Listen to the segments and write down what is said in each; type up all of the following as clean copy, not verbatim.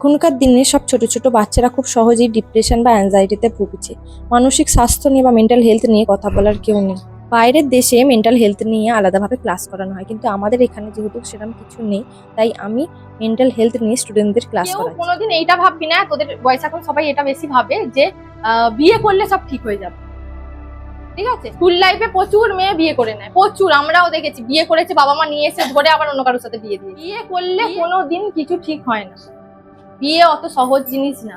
এখনকার দিনে সব ছোট ছোট বাচ্চারা খুব সহজেই ডিপ্রেশন বা অ্যাংজাইটিতে ভুগছে। মানসিক স্বাস্থ্য নিয়ে বা মেন্টাল হেলথ নিয়ে কথা বলার কেউ নেই। বাইরের দেশে মেন্টাল হেলথ নিয়ে আলাদাভাবে ক্লাস করানো হয়, কিন্তু আমাদের এখানে যেহেতু সেরকম কিছু নেই, তাই আমি মেন্টাল হেলথ নিয়ে স্টুডেন্টদের ক্লাস কেউ করাচ্ছি। কোনোদিন এইটা ভাববি না, তোদের বয়স এখন সবাই এটা বেশি ভাবে যে বিয়ে করলে সব ঠিক হয়ে যাবে। ঠিক আছে, স্কুল লাইফে প্রচুর মেয়ে বিয়ে করে নেয়, প্রচুর, আমরাও দেখেছি। বিয়ে করেছে, বাবা মা নিয়ে এসে ধরে আবার অন্য কারোর সাথে বিয়ে দিয়ে। বিয়ে করলে কোনোদিন কিছু ঠিক হয় না। বিয়ে অত সহজ জিনিস না।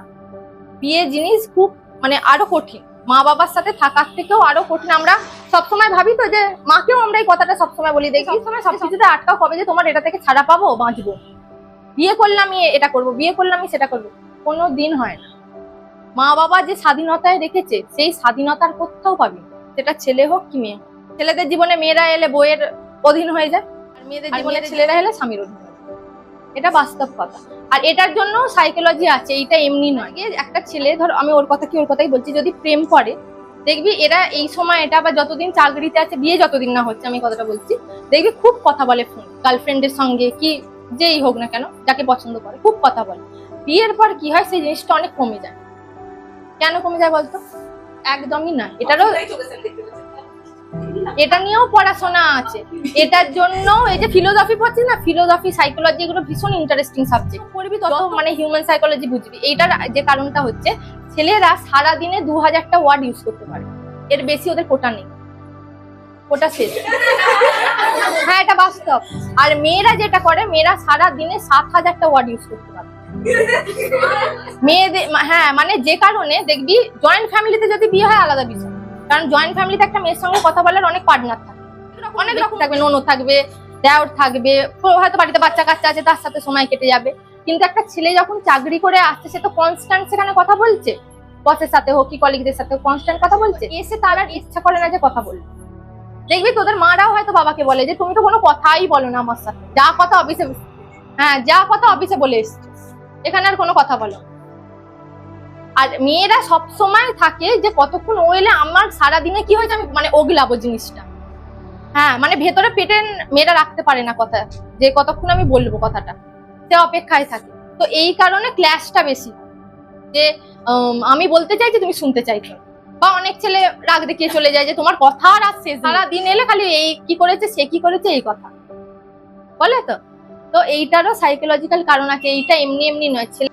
বিয়ে জিনিস খুব আরো কঠিন। মা বাবার সাথে থাকার থেকেও আরো কঠিন। আমরা সবসময় ভাবি তো, যে মাকেও আমরা এই কথাটা সবসময় বলি, দেখি সময় সবকিছুতে আটকাও কবে যে তোমার এটা থেকে ছাড়া পাবো, বাঁচবো। বিয়ে করলে আমি এটা করবো, বিয়ে করলে আমি সেটা করবো, কোনো দিন হয় না। মা বাবা যে স্বাধীনতায় রেখেছে, সেই স্বাধীনতার কোথাও পাবি না। সেটা ছেলে হোক কি মেয়ে। ছেলেদের জীবনে মেয়েরা এলে বইয়ের অধীন হয়ে যায়, আর মেয়েদের জীবনে ছেলেরা এলে স্বামীর অধীন হয়ে যায়। এটা বাস্তব কথা। আর এটার জন্য সাইকোলজি আছে, এটা এমনি নয়। একটা ছেলে, ধর আমি ওর কথাই বলছি, যদি প্রেম করে, দেখবি এরা এই সময় এটা বা যতদিন চাকরিতে আছে, বিয়ে যতদিন না হচ্ছে, আমি কথাটা বলছি, দেখবি খুব কথা বলে ফোন, গার্লফ্রেন্ডের সঙ্গে কি যেই হোক না কেন, যাকে পছন্দ করে খুব কথা বলে। বিয়ের পর কি হয়, সেই জিনিসটা অনেক কমে যায়। কেন কমে যায় বলতো? একদমই না। এটা নিয়েও পড়াশোনা আছে। এটার জন্য এই যে ফিলোসফি পড়ছিস না, ফিলোসফি, সাইকোলজি, এগুলো ভীষণ ইন্টারেস্টিং সাবজেক্ট। পড়বি তত হিউম্যান সাইকোলজি বুঝবি। এইটার যে কারণটা হচ্ছে, ছেলেরা সারাদিনে 2000টা ওয়ার্ড ইউজ করতে পারে, এর বেশি ওদের কোটা নেই, কোটা শেষ। হ্যাঁ, এটা বাস্তব। আর মেয়েরা যেটা করে, মেয়েরা সারাদিনে 7000টা ওয়ার্ড ইউজ করতে পারে। মেয়েদের, হ্যাঁ, যে কারণে দেখবি জয়েন্ট ফ্যামিলিতে যদি বিয়ে হয় আলাদা বিষয়, কারণ জয়েন্ট ফ্যামিলিতে একটা মেয়ের সঙ্গে কথা বলার অনেক পার্টনার থাকে, অনেক রকম থাকবে, ননদ থাকবে, দেওর থাকবে, হয়তো বাড়িতে বাচ্চা কাচ্চা আছে, তার সাথে সময় কেটে যাবে। কিন্তু একটা ছেলে যখন চাকরি করে আসছে, সে তো কনস্ট্যান্ট সেখানে কথা বলছে, বসের সাথে হোক কি কলিগদের সাথে কনস্ট্যান্ট কথা বলছে। এসে তার আর ইচ্ছা করে না যে কথা বলবে। দেখবি তোদের মারাও হয়তো বাবাকে বলে যে তুমি তো কোনো কথাই বলো না আমার সাথে, যা কথা অফিসে, হ্যাঁ যা কথা অফিসে বলে এসছো, এখানে আর কোনো কথা বলো। আর মেয়েরা সব সময় থাকে যে কতক্ষণ ও এলে আমার সারাদিনে কি হয়েছে আমি ওগলাবো জিনিসটা। হ্যাঁ, ভেতরে পেটে মেয়েরা রাখতে পারে না কথা, যে কতক্ষণ আমি বলবো কথাটা, সে অপেক্ষায় থাকে। তো এই কারণে ক্ল্যাশটা বেশি, যে আমি বলতে চাইছি তুমি শুনতে চাইছো। বা অনেক ছেলে রাগ দেখিয়ে চলে যায়, যে তোমার কথা আর আসছে, সারাদিন এলে খালি এই কি করেছে, সে কি করেছে, এই কথা বলে। তো এইটারও সাইকোলজিক্যাল কারণ আছে, এইটা এমনি এমনি নয়। ছেলে